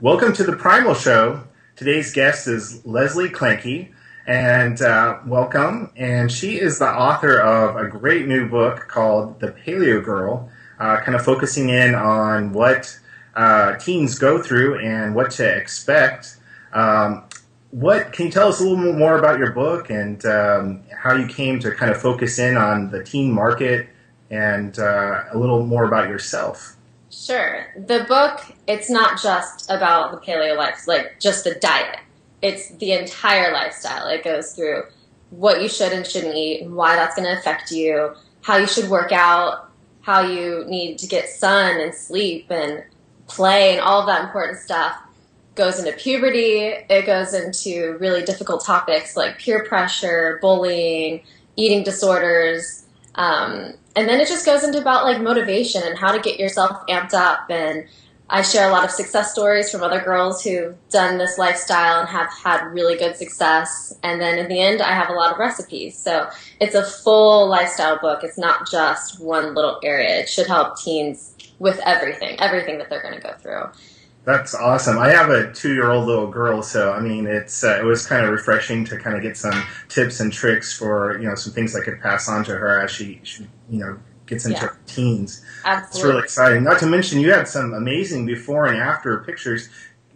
Welcome to the Primal Show. Today's guest is Leslie Klenke, and welcome. And she is the author of a great new book called The Paleo Girl, kind of focusing in on what teens go through and what to expect. What can you tell us a little more about your book and how you came to kind of focus in on the teen market and a little more about yourself? Sure. The book, it's not just about the paleo life, like just the diet. It's the entire lifestyle. It goes through what you should and shouldn't eat, and why that's going to affect you, how you should work out, how you need to get sun and sleep and play, and all of that important stuff. Goes into puberty. It goes into really difficult topics like peer pressure, bullying, eating disorders, and then it just goes into about like motivation and how to get yourself amped up. And I share a lot of success stories from other girls who've done this lifestyle and have had really good success. And then in the end, I have a lot of recipes. So it's a full lifestyle book. It's not just one little area. It should help teens with everything that they're going to go through. That's awesome. I have a 2-year-old little girl, so I mean, it was kind of refreshing to kind of get some tips and tricks for some things I could pass on to her as she gets into her teens. Absolutely. It's really exciting. Not to mention, you had some amazing before and after pictures.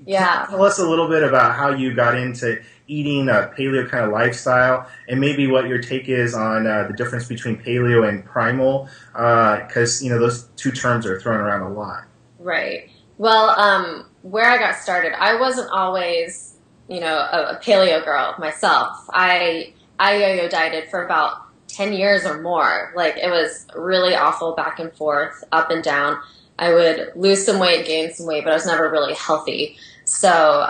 Yeah. Can you tell us a little bit about how you got into eating a paleo kind of lifestyle, and maybe what your take is on the difference between paleo and primal, because those two terms are thrown around a lot. Right. Well, where I got started, I wasn't always, a paleo girl myself. I yo-yo dieted for about 10 years or more. Like, it was really awful back and forth, up and down. I would lose some weight, gain some weight, but I was never really healthy. So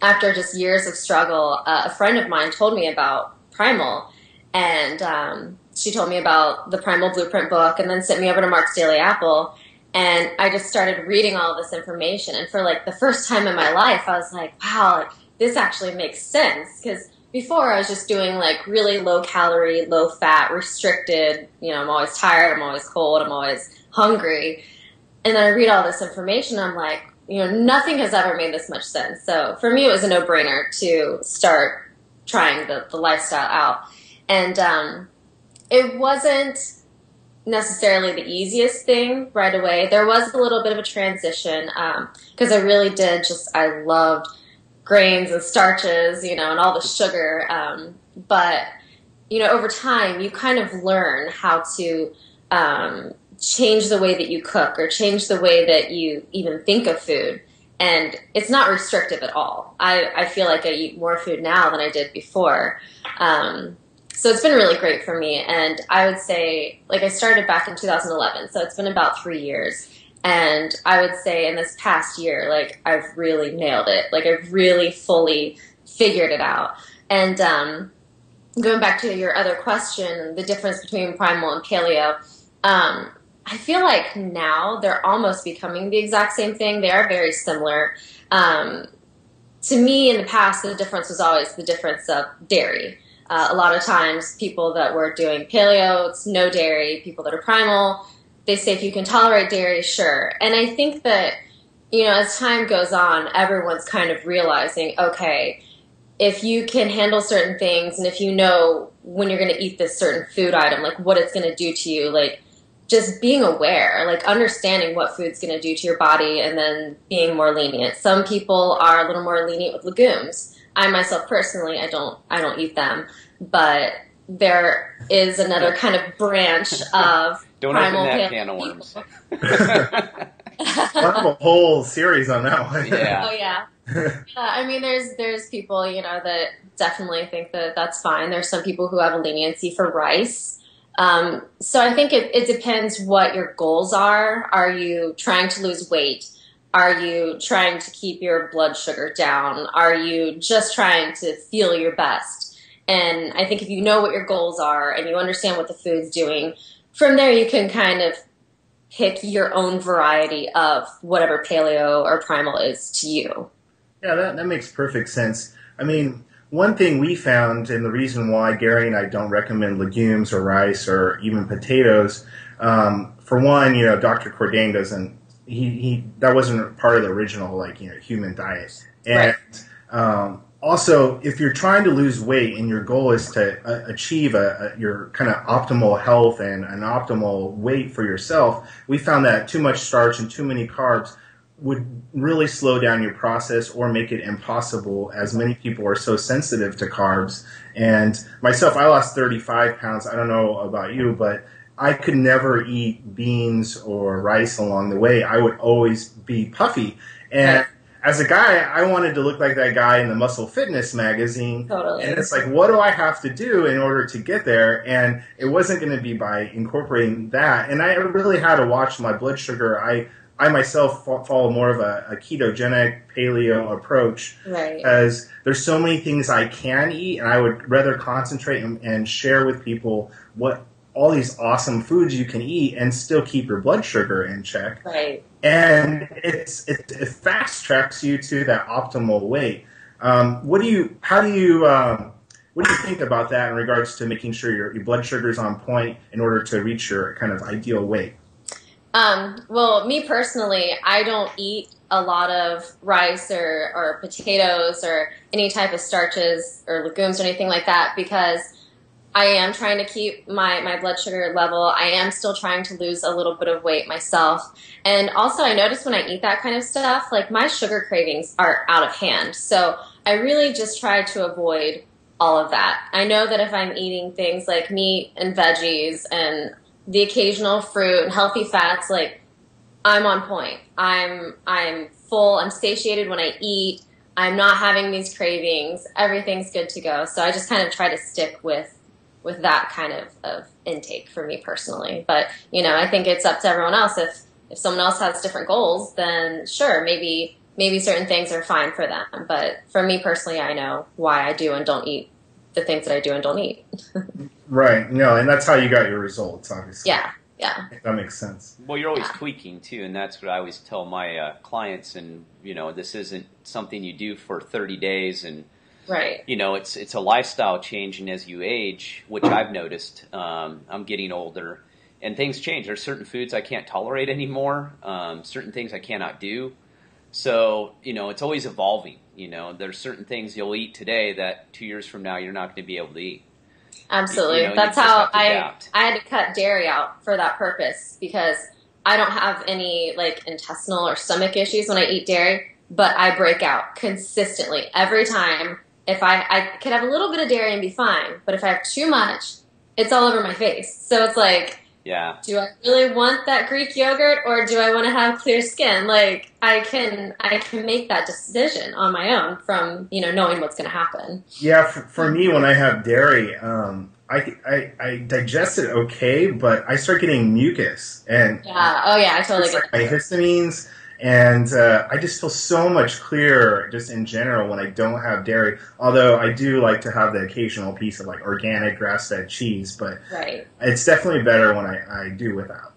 after just years of struggle, a friend of mine told me about Primal, and she told me about the Primal Blueprint book and then sent me over to Mark's Daily Apple. And I just started reading all of this information. And for like the first time in my life, I was like, wow, like, this actually makes sense. Because before I was just doing like really low calorie, low fat, restricted, I'm always tired, I'm always cold, I'm always hungry. And then I read all this information, I'm like, nothing has ever made this much sense. So for me, it was a no-brainer to start trying the lifestyle out. And it wasn't necessarily the easiest thing right away. There was a little bit of a transition because I really did I loved grains and starches, and all the sugar. But, over time, you kind of learn how to change the way that you cook or change the way that you even think of food. And it's not restrictive at all. I feel like I eat more food now than I did before. So it's been really great for me, and I would say, like, I started back in 2011, so it's been about 3 years, and I would say in this past year, like, I've really nailed it. Like, I've really fully figured it out. And going back to your other question, the difference between primal and paleo, I feel like now they're almost becoming the exact same thing. They are very similar. To me, in the past, the difference was always the difference of dairy. A lot of times, people that were doing paleo, it's no dairy. People that are primal, they say if you can tolerate dairy, sure. And I think that, as time goes on, everyone's kind of realizing, okay, if you can handle certain things and if you know when you're going to eat this certain food item, like what it's going to do to you, like just being aware, like understanding what food's going to do to your body and then being more lenient. Some people are a little more lenient with legumes. I myself personally, I don't eat them, but there is another kind of branch of don't primal open that can of worms. I have a whole series on that one. Yeah. Oh yeah. I mean, there's people that definitely think that that's fine. There's some people who have a leniency for rice. So I think it depends what your goals are. Are you trying to lose weight? Are you trying to keep your blood sugar down? Are you just trying to feel your best? And I think if you know what your goals are and you understand what the food's doing, from there you can kind of pick your own variety of whatever paleo or primal is to you. Yeah, that makes perfect sense. I mean, one thing we found, and the reason why Gary and I don't recommend legumes or rice or even potatoes, for one, Dr. Cordain doesn't he that wasn't part of the original human diet. And Right. also, if you're trying to lose weight and your goal is to achieve your kind of optimal health and an optimal weight for yourself, we found that too much starch and too many carbs would really slow down your process or make it impossible, as many people are so sensitive to carbs. And myself, I lost 35 pounds. I don't know about you, but I could never eat beans or rice along the way. I would always be puffy. And Right. as a guy, I wanted to look like that guy in the Muscle Fitness magazine. Totally. And it's like, what do I have to do in order to get there? And it wasn't going to be by incorporating that. And I really had to watch my blood sugar. I myself follow more of a ketogenic paleo approach, Right. because there's so many things I can eat, and I would rather concentrate and share with people what all these awesome foods you can eat and still keep your blood sugar in check. Right. And it fast tracks you to that optimal weight. What do you think about that in regards to making sure your blood sugar is on point in order to reach your kind of ideal weight? Well, me personally, I don't eat a lot of rice or potatoes or any type of starches or legumes or anything like that, because I am trying to keep my blood sugar level. I am still trying to lose a little bit of weight myself. And also I notice when I eat that kind of stuff, like my sugar cravings are out of hand. So I really just try to avoid all of that. I know that if I'm eating things like meat and veggies and the occasional fruit and healthy fats, like I'm on point. I'm full. I'm satiated when I eat. I'm not having these cravings. Everything's good to go. So I just kind of try to stick with that kind of intake for me personally. But, I think it's up to everyone else. If someone else has different goals, then sure, maybe certain things are fine for them. But for me personally, I know why I do and don't eat the things that I do and don't eat. Right. No, and that's how you got your results, obviously. Yeah. That makes sense. Well, you're always tweaking too, and that's what I always tell my clients. And this isn't something you do for 30 days, and right. It's a lifestyle change, and as you age, which I've noticed, I'm getting older, and things change. There's certain foods I can't tolerate anymore. Certain things I cannot do. So it's always evolving. There's certain things you'll eat today that 2 years from now you're not going to be able to eat. Absolutely. That's how I had to cut dairy out for that purpose, because I don't have any intestinal or stomach issues when I eat dairy, but I break out consistently every time. If I could have a little bit of dairy and be fine, but if I have too much, it's all over my face. So it's like, yeah, do I really want that Greek yogurt, or do I want to have clear skin? I can make that decision on my own from knowing what's going to happen. Yeah, for me, when I have dairy, I digest it okay, but I start getting mucus, and I totally get my histamines, and I just feel so much clearer just in general when I don't have dairy. Although I do like to have the occasional piece of organic grass-fed cheese, but right. It's definitely better when I do without.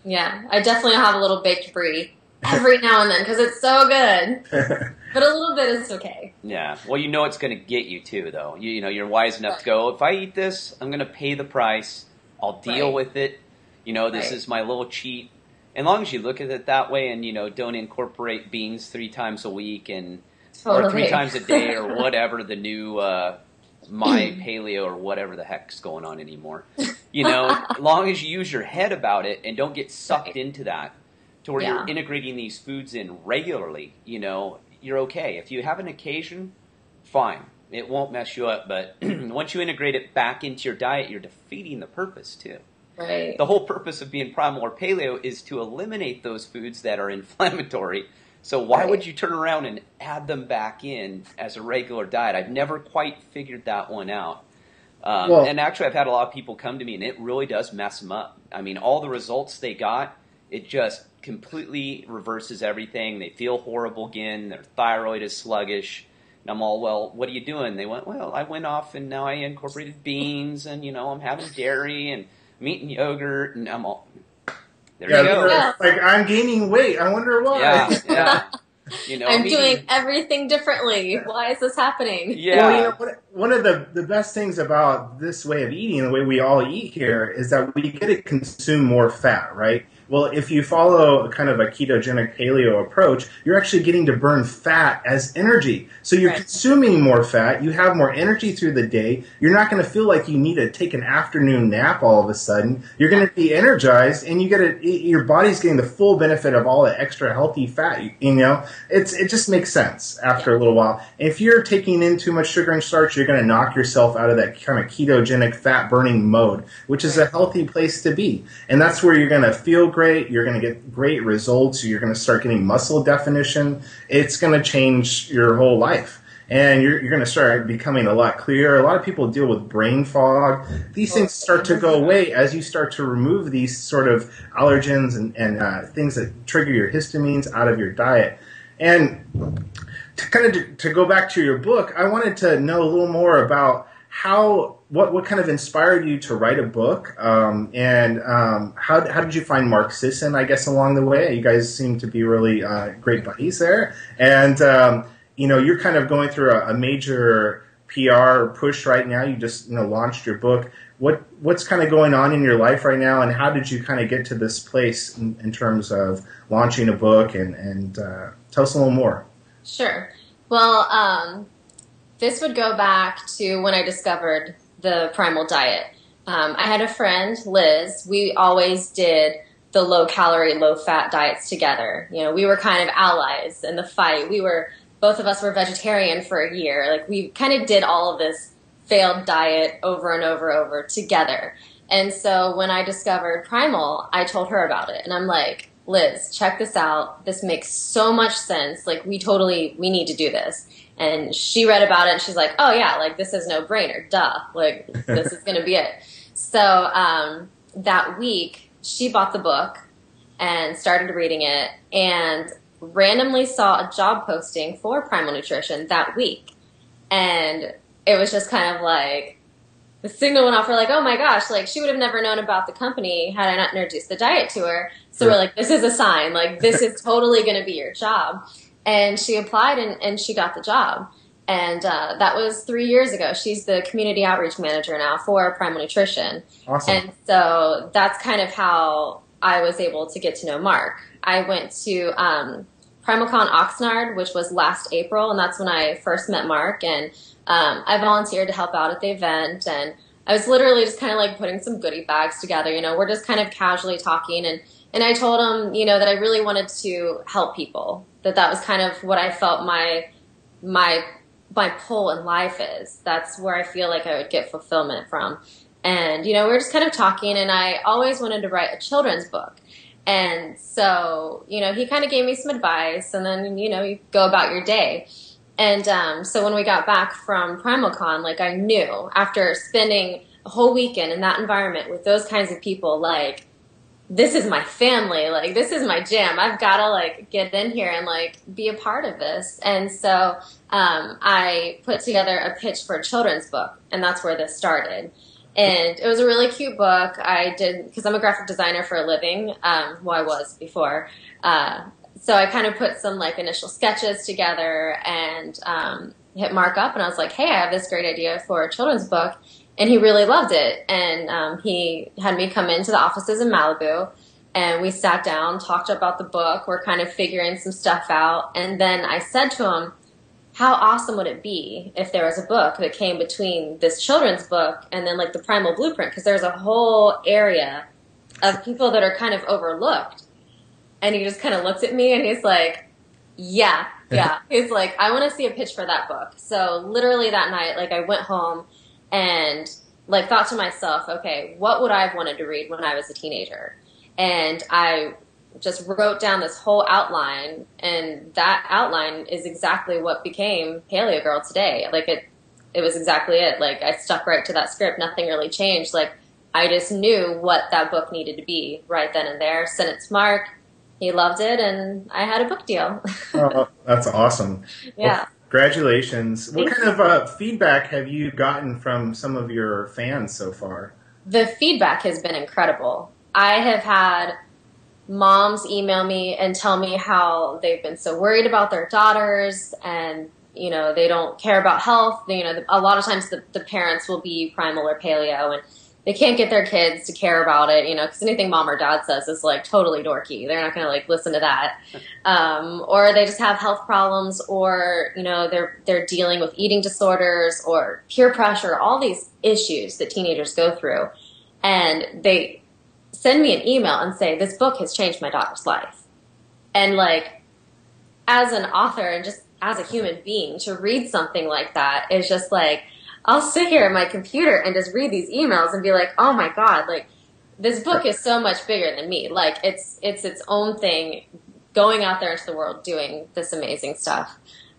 Yeah, I definitely have a little baked brie every now and then because it's so good. But a little bit is okay. Yeah. Well, it's going to get you too, though. You're wise enough to go, if I eat this, I'm going to pay the price. I'll deal with it. This is my little cheat. As long as you look at it that way and, don't incorporate beans 3 times a week or 3 times a day or whatever the new my paleo or whatever the heck's going on anymore. As long as you use your head about it and don't get sucked into that to where you're integrating these foods in regularly, you're okay. If you have an occasion, fine. It won't mess you up. But once you integrate it back into your diet, you're defeating the purpose too. Right. The whole purpose of being primal or paleo is to eliminate those foods that are inflammatory. So why would you turn around and add them back in as a regular diet? I've never quite figured that one out. And actually, I've had a lot of people come to me, and it really does mess them up. I mean, all the results they got, it just completely reverses everything. They feel horrible again. Their thyroid is sluggish. And I'm all, well, what are you doing? They went, well, I went off, and now I incorporated beans, and, I'm having dairy, and I'm eating yogurt, and I'm all, there you go. I'm gaining weight. I wonder why. Yeah. I'm doing everything differently. Why is this happening? Yeah. Well, one of the best things about this way of eating, the way we all eat here, is that we get to consume more fat, right? Well, if you follow a kind of a ketogenic paleo approach, you're actually getting to burn fat as energy. So you're consuming more fat, you have more energy through the day, you're not going to feel like you need to take an afternoon nap all of a sudden. You're going to be energized, and your body's getting the full benefit of all the extra healthy fat. It just makes sense after a little while. If you're taking in too much sugar and starch, you're going to knock yourself out of that kind of ketogenic fat burning mode, which is a healthy place to be. And that's where you're going to feel great. You're going to get great results. You're going to start getting muscle definition. It's going to change your whole life. And you're going to start becoming a lot clearer. A lot of people deal with brain fog. These things start to go away as you start to remove these sort of allergens and things that trigger your histamines out of your diet. And to go back to your book, I wanted to know a little more about what kind of inspired you to write a book, and how did you find Mark Sisson, I guess, along the way? You guys seem to be really great buddies there, and you're kind of going through a major PR push right now. You just launched your book. What's kind of going on in your life right now, and how did you kind of get to this place in terms of launching a book? And tell us a little more. Sure. Well, this would go back to when I discovered the primal diet. I had a friend, Liz. We always did the low-calorie, low-fat diets together. We were kind of allies in the fight. Both of us were vegetarian for a year. Like, we kind of did all of this failed diet over and over together. And so when I discovered Primal, I told her about it. And I'm like, Liz, check this out. This makes so much sense. Like, we need to do this. And she read about it and she's like, oh yeah, like, this is no brainer. Duh. Like, this is going to be it. So that week she bought the book and started reading it and randomly saw a job posting for Primal Nutrition that week. And it was just kind of like, the signal went off. We're like, oh my gosh, like, she would have never known about the company had I not introduced the diet to her. So we're like, this is a sign. Like, this is totally going to be your job. And she applied and she got the job. And that was 3 years ago. She's the community outreach manager now for Primal Nutrition. Awesome. And so that's kind of how I was able to get to know Mark. I went to PrimalCon Oxnard, which was last April, and that's when I first met Mark. And I volunteered to help out at the event. And I was literally just kind of like putting some goodie bags together. We're just kind of casually talking. And I told him, that I really wanted to help people, that was kind of what I felt my pull in life is. That's where I feel like I would get fulfillment from. And, we were just kind of talking, and I always wanted to write a children's book. And so, he kind of gave me some advice, and then, you go about your day. And so when we got back from PrimalCon, like, I knew after spending a whole weekend in that environment with those kinds of people, like, this is my family, like, this is my jam. I've got to, like, get in here and, like, be a part of this. And so I put together a pitch for a children's book, and that's where this started. And it was a really cute book. I did, because I'm a graphic designer for a living, I was before. So I kind of put some, like, initial sketches together and hit Mark up, and I was like, hey, I have this great idea for a children's book. And he really loved it. And he had me come into the offices in Malibu, and we sat down, talked about the book. We're kind of figuring some stuff out. And then I said to him, how awesome would it be if there was a book that came between this children's book and then, like, the Primal Blueprint? Because there's a whole area of people that are kind of overlooked. And he just kind of looked at me and he's like, yeah. He's like, I want to see a pitch for that book. So literally that night, like, I went home and, like, thought to myself, okay, what would I have wanted to read when I was a teenager? And I just wrote down this whole outline, and that outline is exactly what became Paleo Girl today. Like, it was exactly it. Like, I stuck right to that script. Nothing really changed. Like, I just knew what that book needed to be right then and there. Sent it to Mark. He loved it, and I had a book deal. Oh, that's awesome. Yeah. Well, congratulations. What kind of feedback have you gotten from some of your fans so far? The feedback has been incredible. I have had moms email me and tell me how they've been so worried about their daughters, and, they don't care about health. A lot of times the parents will be primal or paleo, and they can't get their kids to care about it, you know, because anything mom or dad says is like totally dorky. They're not going to like listen to that. Or they just have health problems, or, you know, they're dealing with eating disorders or peer pressure, all these issues that teenagers go through. And they send me an email and say, this book has changed my daughter's life. And like, as an author and just as a human being, to read something like that is just like, I'll sit here at my computer and just read these emails and be like, oh my God, like this book is so much bigger than me. Like it's its own thing, going out there into the world, doing this amazing stuff.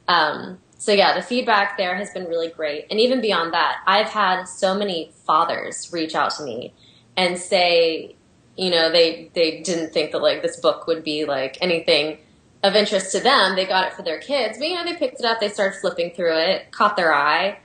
So yeah, the feedback there has been really great. And even beyond that, I've had so many fathers reach out to me and say, you know, they didn't think that like this book would be like anything of interest to them. They got it for their kids, but you know, they picked it up, they started flipping through it, caught their eye.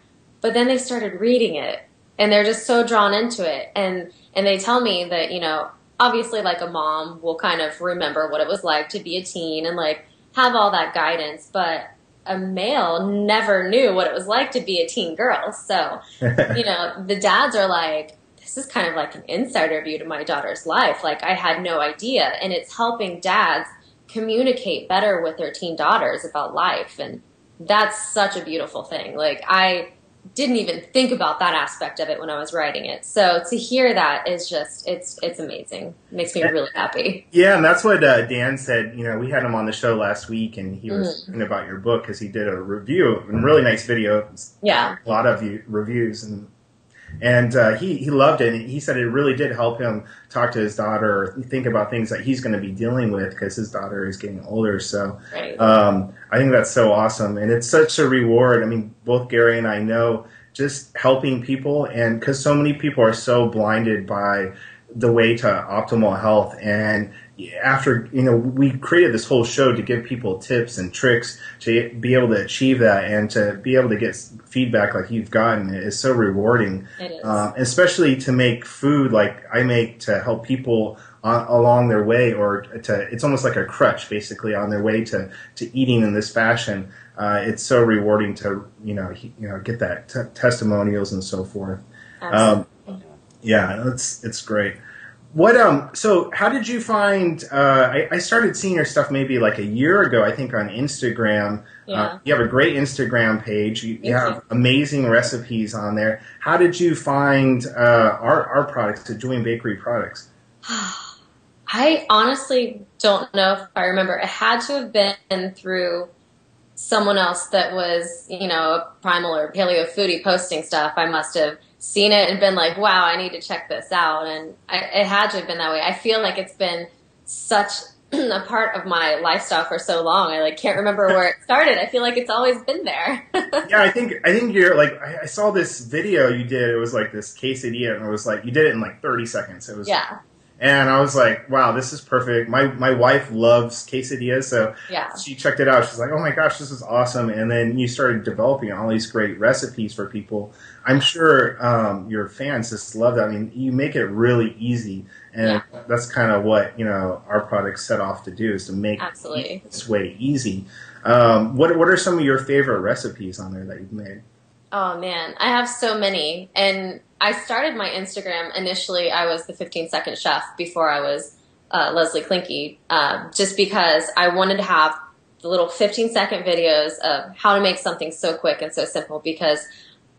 But then they started reading it, and they're just so drawn into it. And they tell me that, you know, obviously like a mom will kind of remember what it was like to be a teen and like have all that guidance, but a male never knew what it was like to be a teen girl. So, you know, the dads are like, this is kind of like an insider view to my daughter's life. Like I had no idea. And it's helping dads communicate better with their teen daughters about life. And that's such a beautiful thing. Like I didn't even think about that aspect of it when I was writing it. So to hear that is just, it's amazing. It makes me really happy. Yeah, and that's what Dan said. You know, we had him on the show last week, and he was talking about your book because he did a review, a really nice video. Yeah. A lot of reviews, and he loved it. And he said it really did help him talk to his daughter, or think about things that he's going to be dealing with because his daughter is getting older. So right. I think that's so awesome. And it's such a reward. I mean, both Gary and I know just helping people, and because so many people are so blinded by the way to optimal health. And after, you know, we created this whole show to give people tips and tricks to be able to achieve that, and to be able to get feedback like you've gotten is so rewarding. It is. Especially to make food like I make to help people along their way, or it's almost like a crutch basically on their way to eating in this fashion. It's so rewarding to, you know, get that testimonials and so forth. Yeah, it's great. What so how did you find? I started seeing your stuff maybe like a year ago, I think, on Instagram. Yeah. You have a great Instagram page. You have amazing recipes on there. How did you find our products, the Julian Bakery products? I honestly don't know if I remember. It had to have been through someone else that was, you know, a primal or paleo foodie posting stuff. I must have seen it and been like, wow, I need to check this out. And it had to have been that way. I feel like it's been such a part of my lifestyle for so long. I like can't remember where it started. I feel like it's always been there. Yeah, I think you're like, I saw this video you did. It was like this quesadilla, and it was like you did it in like 30 seconds. It was yeah. And I was like, wow, this is perfect. My wife loves quesadillas, so yeah. She checked it out. She's like, oh my gosh, this is awesome. And then you started developing all these great recipes for people. I'm sure your fans just love that. I mean, you make it really easy, and that's kind of what, you know, our products set off to do, is to make this way easy. What are some of your favorite recipes on there that you've made? Oh man, I have so many. And I started my Instagram initially. I was the 15-second chef before I was Leslie Klenke, just because I wanted to have the little 15-second videos of how to make something so quick and so simple, because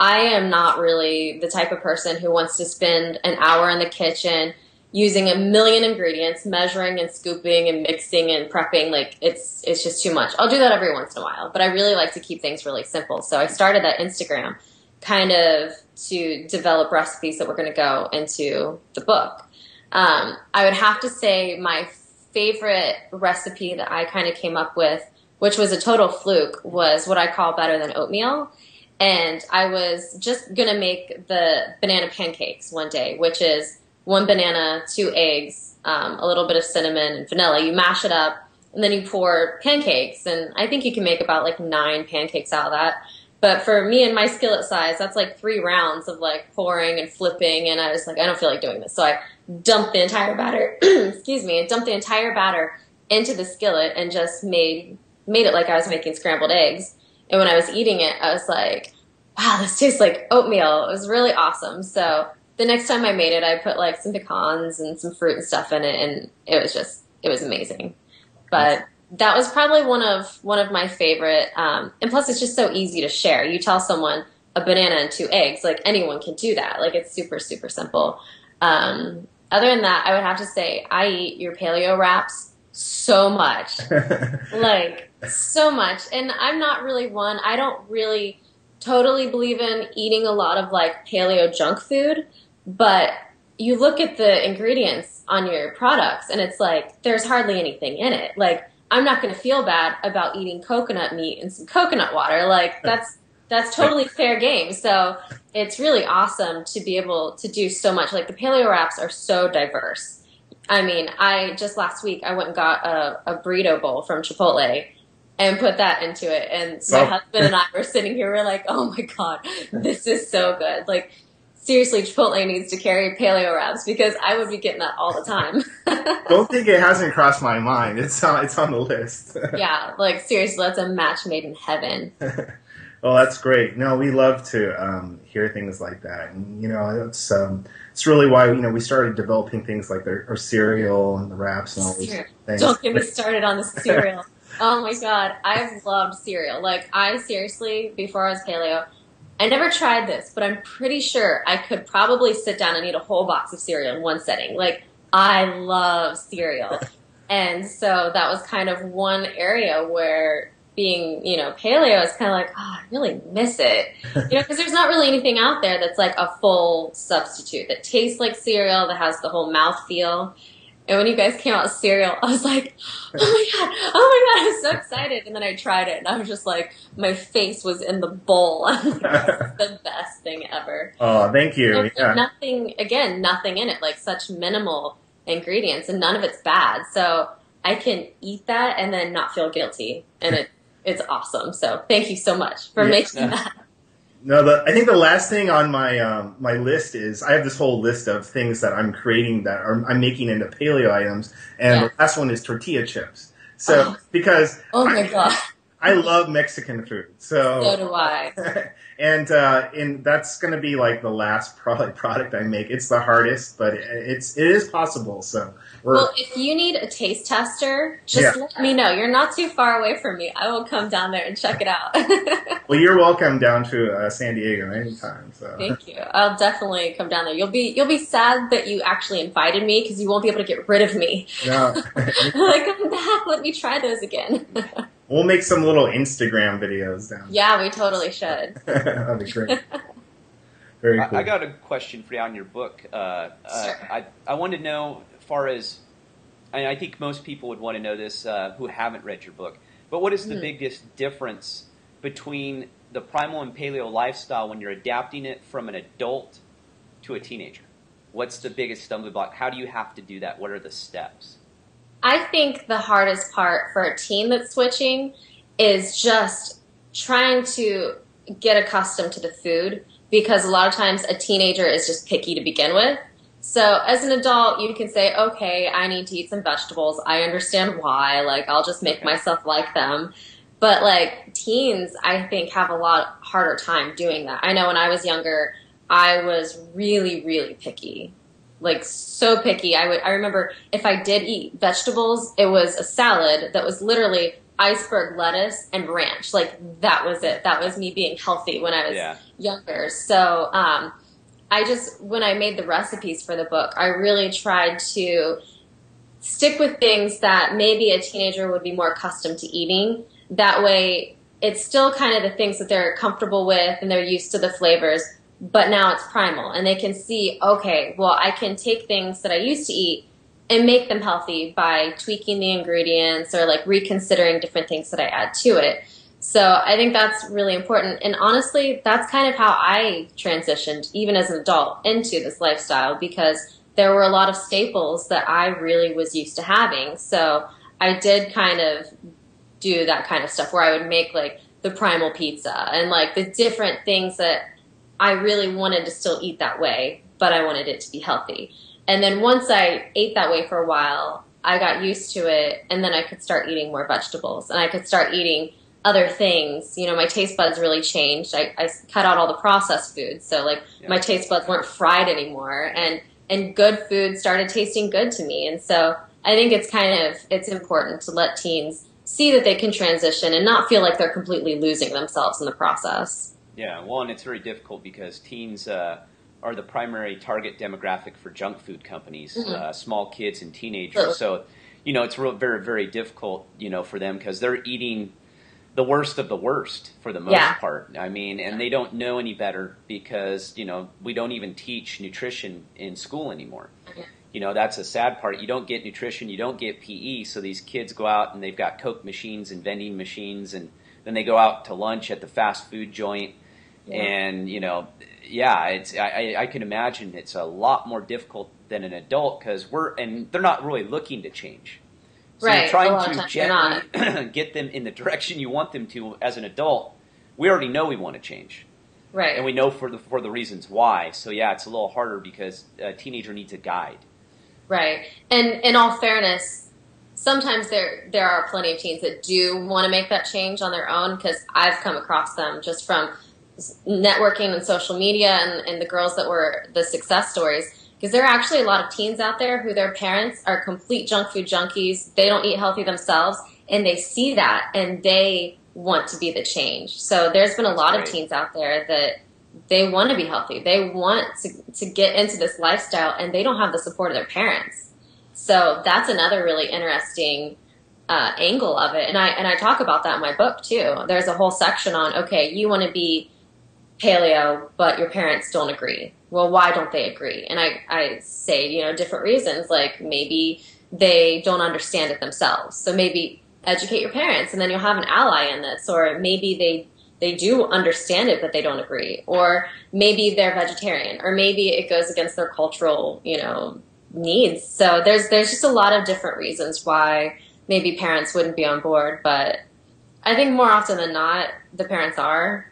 I am not really the type of person who wants to spend an hour in the kitchen using a million ingredients, measuring and scooping and mixing and prepping. Like it's just too much. I'll do that every once in a while, but I really like to keep things really simple. So I started that Instagram kind of to develop recipes that were going to go into the book. I would have to say my favorite recipe that I kind of came up with, which was a total fluke, was what I call better than oatmeal. And I was just going to make the banana pancakes one day, which is 1 banana, 2 eggs, a little bit of cinnamon and vanilla. You mash it up, and then you pour pancakes. And I think you can make about like 9 pancakes out of that. But for me and my skillet size, that's like 3 rounds of like pouring and flipping. And I was like, I don't feel like doing this. So I dumped the entire batter, dumped the entire batter into the skillet and just made it like I was making scrambled eggs. And when I was eating it, I was like, wow, this tastes like oatmeal. It was really awesome. So the next time I made it, I put like some pecans and some fruit and stuff in it, and it was amazing. But that was probably one of my favorite. And plus, it's just so easy to share. You tell someone a banana and 2 eggs, like anyone can do that. Like it's super, super simple. Other than that, I would have to say I eat your paleo wraps so much, like so much. And I'm not really one. I don't really totally believe in eating a lot of like paleo junk food, but you look at the ingredients on your products and it's like there's hardly anything in it. Like I'm not going to feel bad about eating coconut meat and some coconut water. Like that's totally fair game. So it's really awesome to be able to do so much. Like the paleo wraps are so diverse. I mean, I just last week I went and got a burrito bowl from Chipotle and put that into it. And my husband and I were sitting here, we're like, oh my God, this is so good. Like seriously, Chipotle needs to carry paleo wraps because I would be getting that all the time. Don't think it hasn't crossed my mind. It's on the list. Yeah, like seriously, that's a match made in heaven. Well, that's great. No, we love to hear things like that, and it's really why we started developing things like our cereal and the wraps and all these things. Don't get me started on the cereal. Oh my God, I've loved cereal. Like I seriously, before I was paleo, I never tried this, but I'm pretty sure I could probably sit down and eat a whole box of cereal in one setting. Like I love cereal, and so that was kind of one area where being, paleo is kind of like, oh, I really miss it. Because there's not really anything out there that's like a full substitute that tastes like cereal, that has the whole mouth feel. And when you guys came out with cereal, I was like, oh my God, I was so excited. And then I tried it and I was just like, my face was in the bowl. I'm like, that's the best thing ever. Oh, thank you. Yeah. Nothing in it, like such minimal ingredients and none of it's bad. So I can eat that and then not feel guilty. And it's awesome. So thank you so much for making that. No, I think the last thing on my my list is I have this whole list of things that I'm creating that I'm making into paleo items, and the last one is tortilla chips. So because my God, I love Mexican food, so do I. and that's going to be like the last product I make. It's the hardest, but it is possible. So well, if you need a taste tester, just let me know. You're not too far away from me. I will come down there and check it out. Well, you're welcome down to San Diego anytime. So thank you. I'll definitely come down there. You'll be sad that you actually invited me because you won't be able to get rid of me. No. Like, come back. Let me try those again. We'll make some little Instagram videos down. Yeah, we totally should. That'd be great. Very cool. I got a question for you on your book. Sure. I want to know, as far as, I think most people would want to know this who haven't read your book, but what is the biggest difference between the primal and paleo lifestyle when you're adapting it from an adult to a teenager? What's the biggest stumbling block? How do you have to do that? What are the steps? I think the hardest part for a teen that's switching is just trying to get accustomed to the food, because a lot of times a teenager is just picky to begin with. So as an adult, you can say, okay, I need to eat some vegetables. I understand why. Like, I'll just make myself like them. But like teens, I think, have a lot harder time doing that. I know when I was younger, I was really, really picky. Like so picky. I remember if I did eat vegetables, it was a salad that was literally iceberg lettuce and ranch. Like that was it. That was me being healthy when I was younger. So when I made the recipes for the book, I really tried to stick with things that maybe a teenager would be more accustomed to eating. That way it's still kind of the things that they're comfortable with and they're used to the flavors, but now it's primal and they can see, okay, well, I can take things that I used to eat and make them healthy by tweaking the ingredients or like reconsidering different things that I add to it. So I think that's really important. And honestly, that's kind of how I transitioned, even as an adult, into this lifestyle, because there were a lot of staples that I really was used to having. So I did kind of do that kind of stuff where I would make like the primal pizza and like the different things that I really wanted to still eat that way, but I wanted it to be healthy. And then once I ate that way for a while, I got used to it, and then I could start eating more vegetables, and I could start eating other things, my taste buds really changed. I cut out all the processed foods. So like my taste buds weren't fried anymore, and good food started tasting good to me. And so I think it's important to let teens see that they can transition and not feel like they're completely losing themselves in the process. Yeah, well, and it's very difficult because teens are the primary target demographic for junk food companies, small kids and teenagers. So, it's very, very difficult, for them because they're eating the worst of the worst for the most part. I mean, and they don't know any better because, we don't even teach nutrition in school anymore. That's a sad part. You don't get nutrition, you don't get PE, so these kids go out and they've got Coke machines and vending machines, and then they go out to lunch at the fast food joint. And, I can imagine it's a lot more difficult than an adult because they're not really looking to change. So you're trying to gently get them in the direction you want them to as an adult. We already know we want to change. Right. And we know for the reasons why. So, it's a little harder because a teenager needs a guide. Right. And in all fairness, sometimes there are plenty of teens that do want to make that change on their own, because I've come across them just from networking and social media and the girls that were the success stories, because there are actually a lot of teens out there who their parents are complete junk food junkies. They don't eat healthy themselves, and they see that and they want to be the change. So there's been a lot of teens out there that they want to be healthy. They want to get into this lifestyle, and they don't have the support of their parents. So that's another really interesting angle of it. And I talk about that in my book too. There's a whole section on, okay, you want to be paleo, but your parents don't agree. Well, why don't they agree? And I say, different reasons, like maybe they don't understand it themselves. So maybe educate your parents, and then you'll have an ally in this. Or maybe they do understand it, but they don't agree. Or maybe they're vegetarian, or maybe it goes against their cultural, needs. So there's just a lot of different reasons why maybe parents wouldn't be on board. But I think more often than not, the parents are.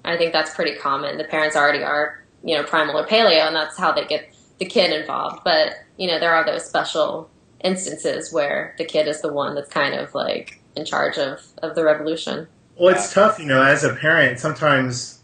I think that's pretty common. The parents already are, primal or paleo, and that's how they get the kid involved. But, there are those special instances where the kid is the one that's kind of like in charge of the revolution. Well, it's tough, as a parent, sometimes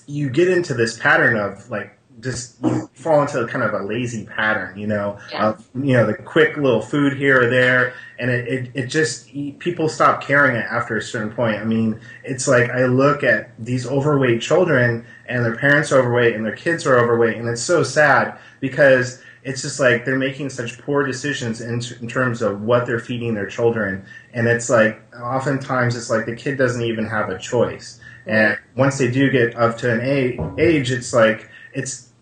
you get into this pattern of like, just you fall into kind of a lazy pattern, of, the quick little food here or there, and it just, people stop caring it after a certain point. I mean, it's like I look at these overweight children, and their parents are overweight, and their kids are overweight, and it's so sad because it's just like they're making such poor decisions in terms of what they're feeding their children, and it's like oftentimes it's like the kid doesn't even have a choice, and once they do get up to an age, it's like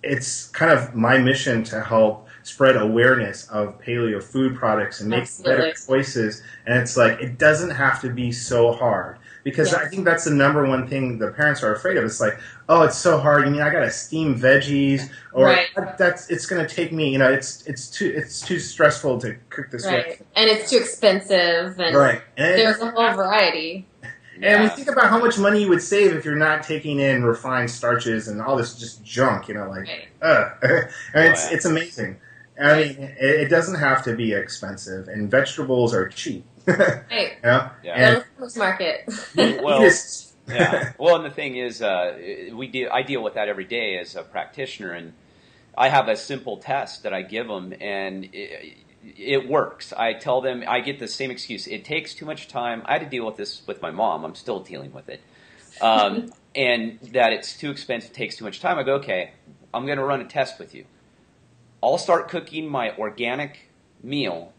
it's kind of my mission to help spread awareness of paleo food products and make better choices. And it's like, it doesn't have to be so hard, because I think that's the number one thing the parents are afraid of. It's like, oh, it's so hard. I got to steam veggies, or it's going to take me, it's too stressful to cook this way. And it's too expensive. And there's a whole variety. And we think about how much money you would save if you're not taking in refined starches and all this just junk, it's amazing. I mean, it doesn't have to be expensive, and vegetables are cheap. Right. And go to the farmer's market. Well, Well, and the thing is, I deal with that every day as a practitioner, and I have a simple test that I give them, and it works. I tell them, I get the same excuse. It takes too much time. I had to deal with this with my mom. I'm still dealing with it. And that it's too expensive, takes too much time. I go, okay, I'm going to run a test with you. I'll start cooking my organic meal,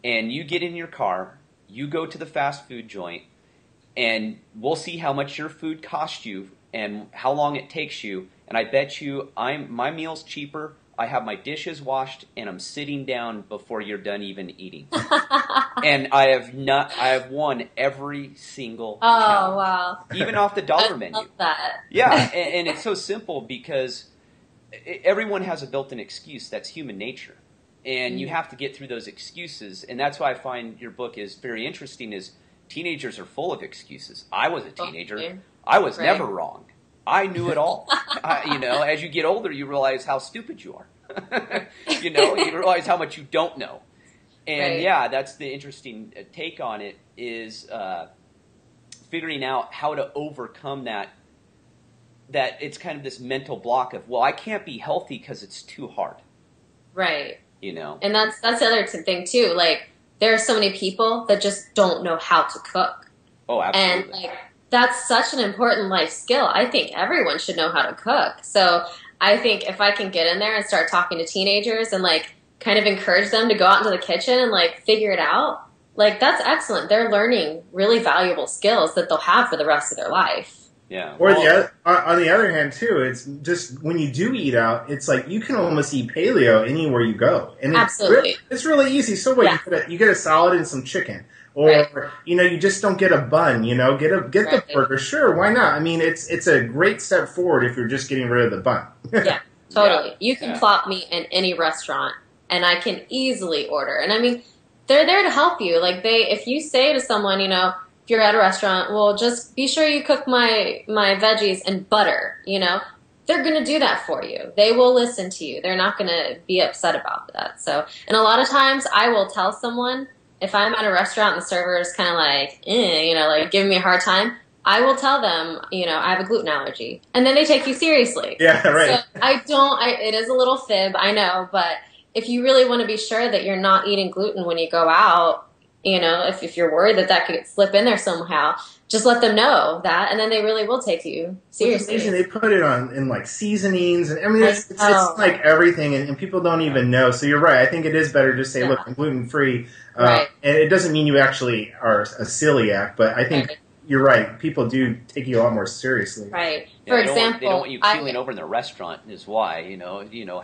and you get in your car, you go to the fast food joint, and we'll see how much your food costs you and how long it takes you. And I bet you my meal's cheaper. I have my dishes washed, and I'm sitting down before you're done even eating. And I have won every single challenge. Oh, wow. Even off the dollar menu. Love that. Yeah, and it's so simple because everyone has a built-in excuse. That's human nature. And you have to get through those excuses. And that's why I find your book is very interesting, is teenagers are full of excuses. I was a teenager. Okay. I was never wrong. I knew it all. As you get older, you realize how stupid you are. You realize how much you don't know. And that's the interesting take on it is figuring out how to overcome that it's kind of this mental block of, well, I can't be healthy because it's too hard. Right. You know? And that's the other thing too. Like, there are so many people that just don't know how to cook. Oh, absolutely. And like, that's such an important life skill. I think everyone should know how to cook. So I think if I can get in there and start talking to teenagers and like kind of encourage them to go out into the kitchen and like figure it out, like, that's excellent. They're learning really valuable skills that they'll have for the rest of their life. Yeah. Or on the other hand, too, it's just when you do eat out, it's like you can almost eat paleo anywhere you go. And Absolutely. It's really easy. So what, you get a salad and some chicken. Or, you just don't get a bun, get the burger. Sure, why not? I mean, it's a great step forward if you're just getting rid of the bun. Yeah, totally. You can plop me in any restaurant, and I can easily order. And I mean, they're there to help you. Like, if you say to someone, if you're at a restaurant, well, just be sure you cook my veggies in butter, they're going to do that for you. They will listen to you. They're not going to be upset about that. So, and a lot of times I will tell someone, if I'm at a restaurant and the server is kind of like, like giving me a hard time, I will tell them, I have a gluten allergy. And then they take you seriously. Yeah, right. So it is a little fib, I know, but if you really want to be sure that you're not eating gluten when you go out, if you're worried that could slip in there somehow, just let them know that, and then they really will take you seriously. It's amazing. They put it in like seasonings, and I mean, it's like everything, and people don't even know. So you're right. I think it is better to say, look, I'm gluten free, and it doesn't mean you actually are a celiac, but I think you're right. People do take you a lot more seriously. Right. Yeah, For example, they don't want you keeling over in the restaurant is why,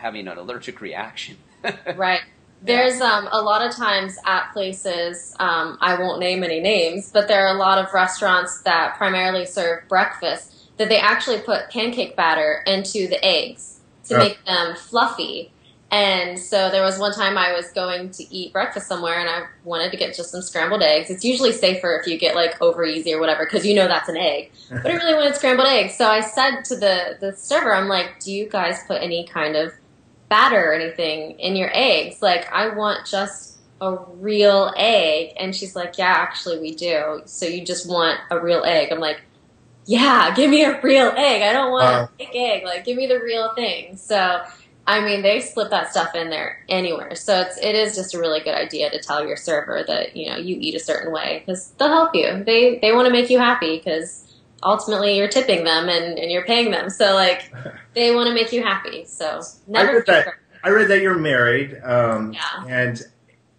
having an allergic reaction. Right. There's a lot of times at places, I won't name any names, but there are a lot of restaurants that primarily serve breakfast that they actually put pancake batter into the eggs to make them fluffy. And so there was one time I was going to eat breakfast somewhere and I wanted to get just some scrambled eggs. It's usually safer if you get like over easy or whatever because that's an egg. But I really wanted scrambled eggs. So I said to the server, I'm like, do you guys put any kind of batter or anything in your eggs? Like, I want just a real egg. And she's like, yeah, actually we do. So you just want a real egg? I'm like, yeah, give me a real egg. I don't want a fake egg. Like, give me the real thing. So, I mean, they slip that stuff in there anywhere. So it is just a really good idea to tell your server that, you eat a certain way because they'll help you. They want to make you happy because ultimately you're tipping them and you're paying them. So like they want to make you happy. So never I read that you're married. And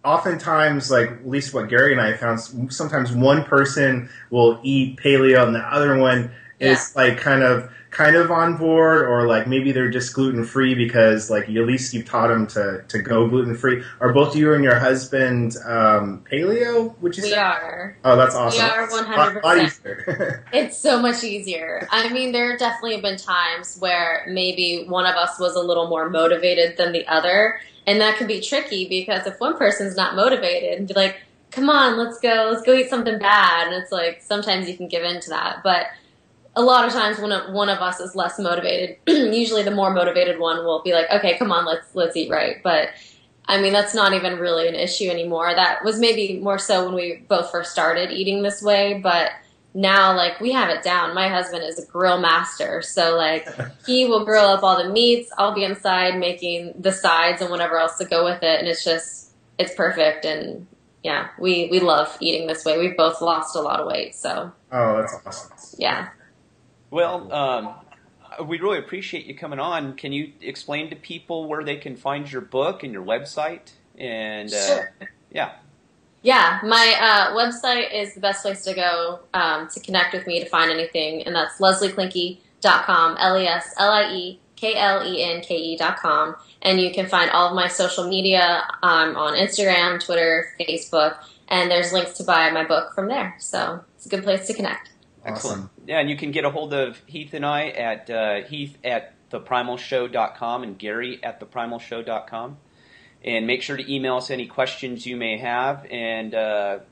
oftentimes, like at least what Gary and I found, sometimes one person will eat paleo and the other one is like kind of on board, or like maybe they're just gluten free because like at least you've taught them to go gluten free. Are both you and your husband paleo? Would you say? We are. Oh, that's awesome. We are 100%. It's so much easier. I mean, there have definitely been times where maybe one of us was a little more motivated than the other, and that can be tricky because if one person's not motivated and be like, "Come on, let's go eat something bad," and it's like sometimes you can give in to that, but a lot of times when one of us is less motivated, usually the more motivated one will be like, okay, come on, let's eat right. But I mean, that's not even really an issue anymore. That was maybe more so when we both first started eating this way, but now like we have it down. My husband is a grill master. So like he will grill up all the meats. I'll be inside making the sides and whatever else to go with it. And it's perfect. And yeah, we love eating this way. We've both lost a lot of weight. So. Oh, that's awesome. Yeah. Well, we really appreciate you coming on. Can you explain to people where they can find your book and your website? And sure. Yeah, my website is the best place to go to connect with me to find anything, and that's leslieklenke.com, LESLIEKLENKE.com. And you can find all of my social media on Instagram, Twitter, Facebook, and there's links to buy my book from there. So it's a good place to connect. Excellent. Awesome. Yeah, and you can get a hold of Heath and I at heath@theprimalshow.com and Gary at theprimalshow.com. And make sure to email us any questions you may have. And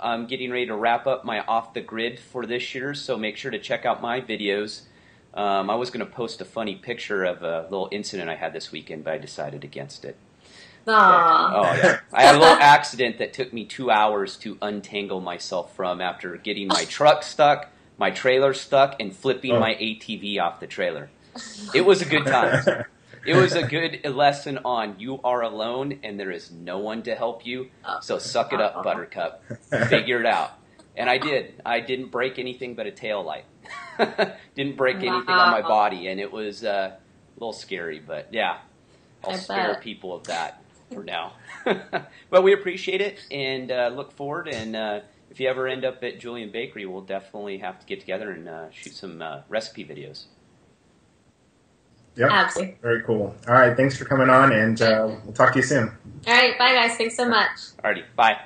I'm getting ready to wrap up my Off the Grid for this year, so make sure to check out my videos. I was going to post a funny picture of a little incident I had this weekend, but I decided against it. Aww. Oh, yeah. I had a little accident that took me 2 hours to untangle myself from after getting my truck stuck, my trailer stuck and flipping my ATV off the trailer. It was a good time. It was a good lesson on you are alone and there is no one to help you. So suck it up, Buttercup. Figure it out. And I did. I didn't break anything but a tail light. Didn't break anything on my body, and it was a little scary. But yeah, I'll spare people of that for now. But we appreciate it and look forward. And if you ever end up at Julian Bakery, we'll definitely have to get together and shoot some recipe videos. Yep. Absolutely. Very cool. All right. Thanks for coming on, and we'll talk to you soon. All right. Bye, guys. Thanks so much. All righty. Bye.